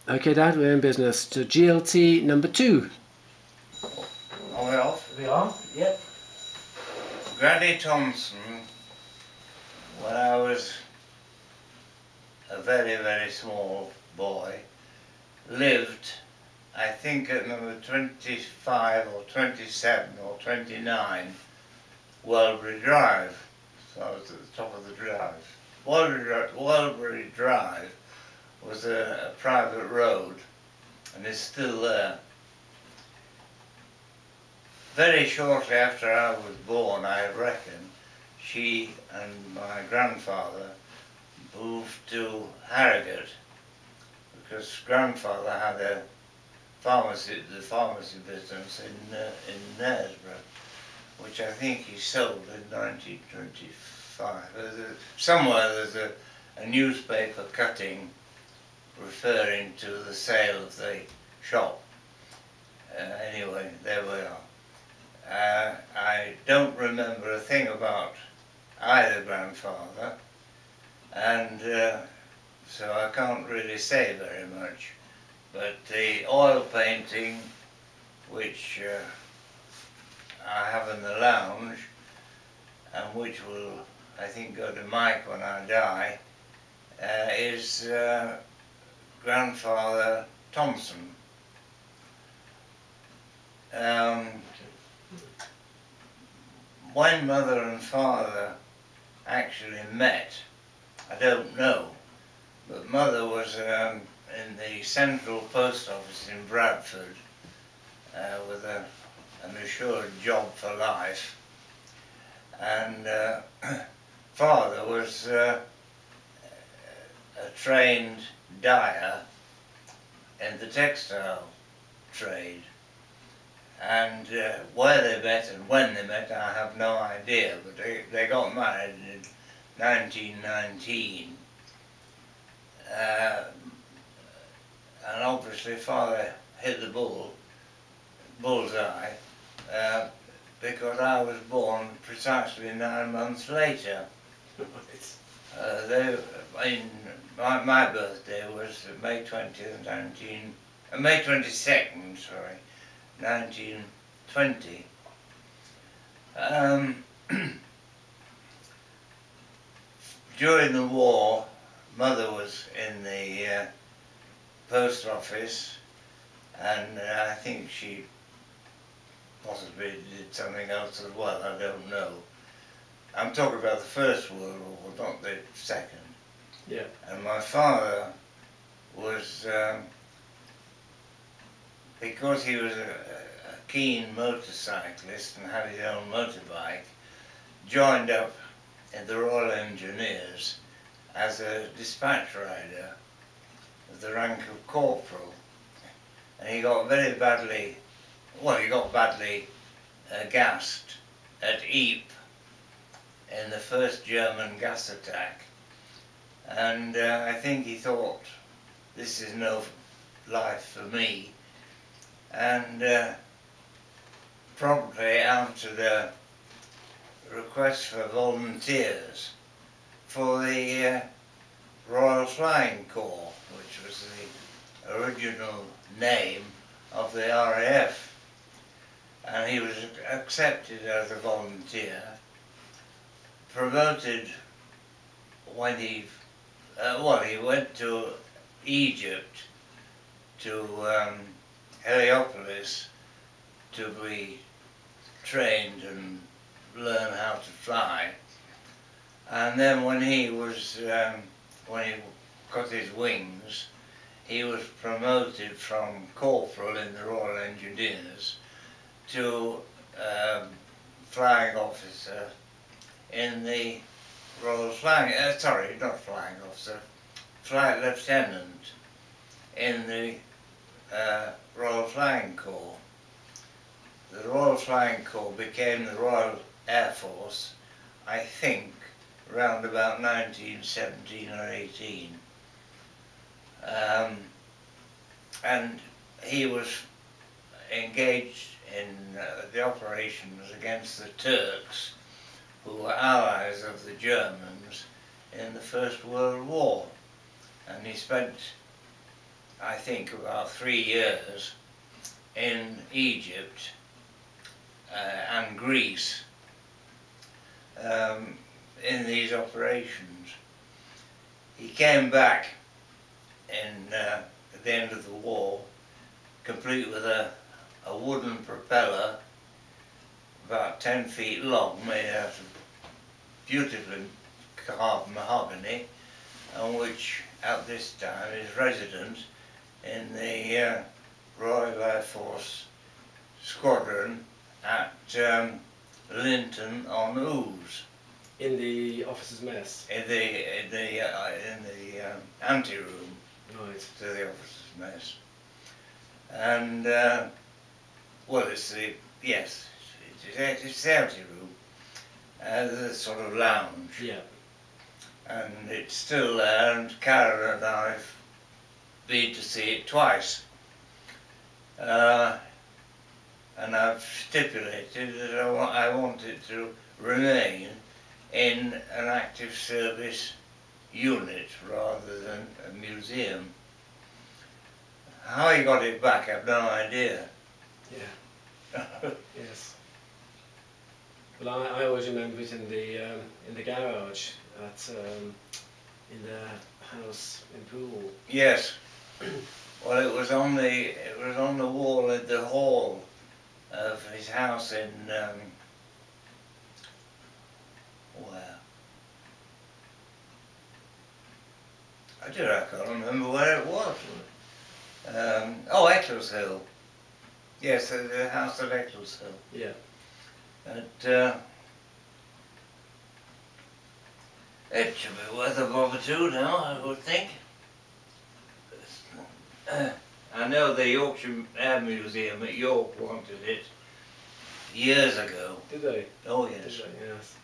Okay, Dad, we're in business. To GLT number 2. Are we off? We are? Yep. Granny Thompson, when I was a very, very small boy, lived, I think, at number 25 or 27 or 29 Welbury Drive. So I was at the top of the drive. Welbury Drive was a private road and is still there. Very shortly after I was born, I reckon, she and my grandfather moved to Harrogate because grandfather had a pharmacy, the pharmacy business in Knaresborough, which I think he sold in 1925. Somewhere there's a newspaper cutting referring to the sale of the shop. Anyway, there we are. I don't remember a thing about either grandfather, and so I can't really say very much. But the oil painting, which I have in the lounge, and which will, I think, go to Mike when I die, is Grandfather Thompson. When Mother and Father actually met, I don't know, but Mother was in the Central Post Office in Bradford with an assured job for life, and Father was a trained dyer in the textile trade. And where they met and when they met, I have no idea, but they got married in 1919. And obviously Father hit the bullseye, because I was born precisely 9 months later. My birthday was May 22nd, sorry, 1920. During the war, Mother was in the post office, and I think she possibly did something else as well, I don't know. I'm talking about the First World War, not the Second. Yeah. And my father was, because he was a keen motorcyclist and had his own motorbike, joined up in the Royal Engineers as a dispatch rider with the rank of corporal. And he got very badly, well, he got badly gassed at Ypres in the first German gas attack. And I think he thought, this is no life for me. And promptly after the request for volunteers for the Royal Flying Corps, which was the original name of the RAF, and he was accepted as a volunteer, promoted when he went to Egypt, to Heliopolis, to be trained and learn how to fly. And then when he got his wings, he was promoted from corporal in the Royal Engineers to flying officer in the Royal Flying, sorry, not flying officer, flight lieutenant in the Royal Flying Corps. The Royal Flying Corps became the Royal Air Force, I think, around about 1917 or 18. And he was engaged in the operations against the Turks, who were allies of the Germans in the First World War. And he spent, I think, about 3 years in Egypt and Greece in these operations. He came back at the end of the war, complete with a wooden propeller about 10 feet long, made out of beautifully carved mahogany, and which at this time is resident in the Royal Air Force squadron at Linton on Ouse. In the officers' mess. In the ante-room Right. to the officers' mess. And well, it's the ante-room, the sort of lounge. Yeah. And it's still there, and Karen and I've been to see it twice. And I've stipulated that I want it to remain in an active service unit rather than a museum. How he got it back, I've no idea. Yeah. Yes. Well, I always remember it in the garage at in the house in Poole. Yes. Well, it was on the wall in the hall of his house in where? I can't remember where it was. Oh, Eccleshill. Yes, the house at Eccleshill. Yeah. And it should be worth a bob or two now, I would think. I know the Yorkshire Air Museum at York wanted it years ago. Did they? Oh yes. Did they? Yes.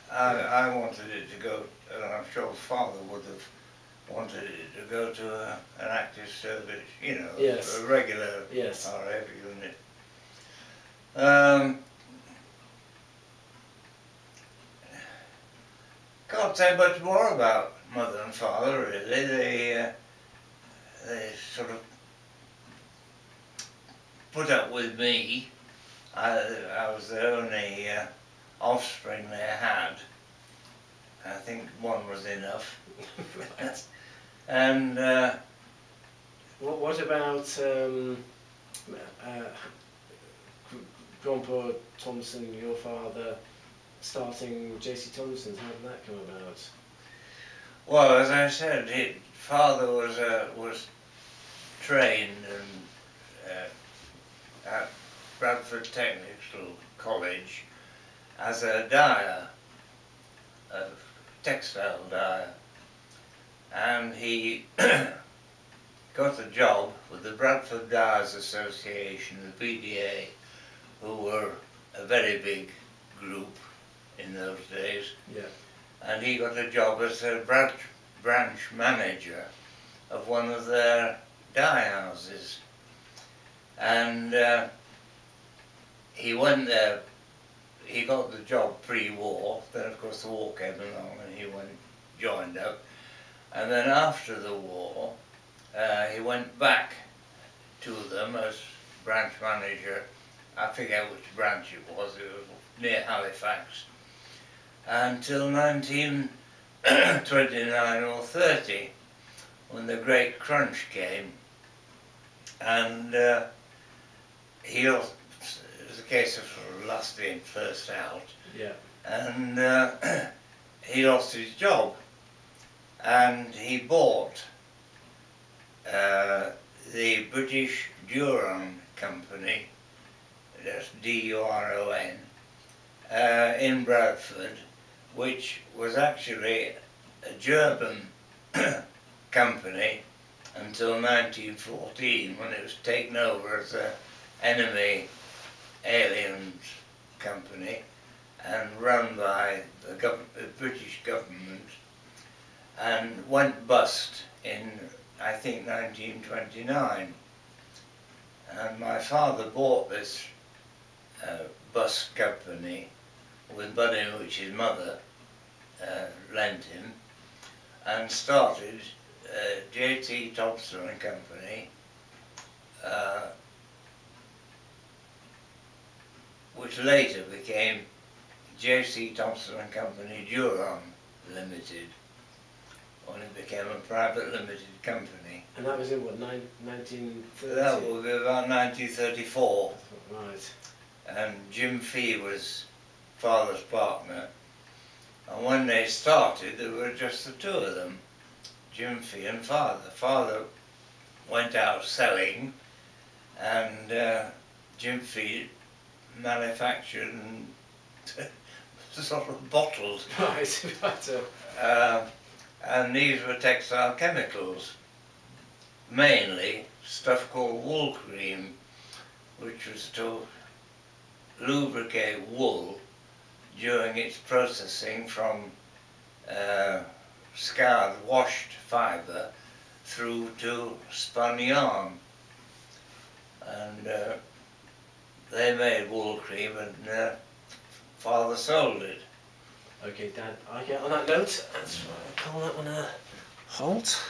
But I wanted it to go, and I'm sure Father would have wanted it to go to an active service, you know, yes. a regular yes. RAF unit. Can't say much more about Mother and Father, really. They sort of put up with me. I was the only offspring they had. I think one was enough. Right. And what about Grandpa Thompson, your father, starting J.C. Thompson's? How did that come about? well, as I said, Father was trained at Bradford Technical College as a dyer, a textile dyer, and he got a job with the Bradford Dyers Association, the BDA, who were a very big group in those days. Yeah. And he got a job as a branch manager of one of their dye houses. And he went there, he got the job pre-war, then of course the war came along and he joined up. And then after the war, he went back to them as branch manager. I forget which branch it was near Halifax, until 1929 or 30, when the great crunch came. And it was a case of sort of last in, first out. Yeah. And he lost his job, and he bought the British Duron Company, that's D-U-R-O-N, in Bradford, which was actually a German company until 1914, when it was taken over as an enemy aliens company and run by the British government, and went bust in, I think, 1929. And my father bought this bus company with money which his mother lent him, and started J.T. Thompson and Company, which later became J.C. Thompson and Company Durham Limited, when it became a private limited company. And that was in what, 1930? That would be about 1934. Right. And Jim Fee was father's partner. And when they started, there were just the two of them, Jim Fee and father. Father went out selling, and Jim Fee manufactured and sort of bottled. Right, right. And these were textile chemicals, mainly stuff called wool cream, which was to lubricate wool during its processing from scoured, washed fibre through to spun yarn. And they made wool cream, and father sold it. Okay, Dad, I get on that note, let's call that one a halt.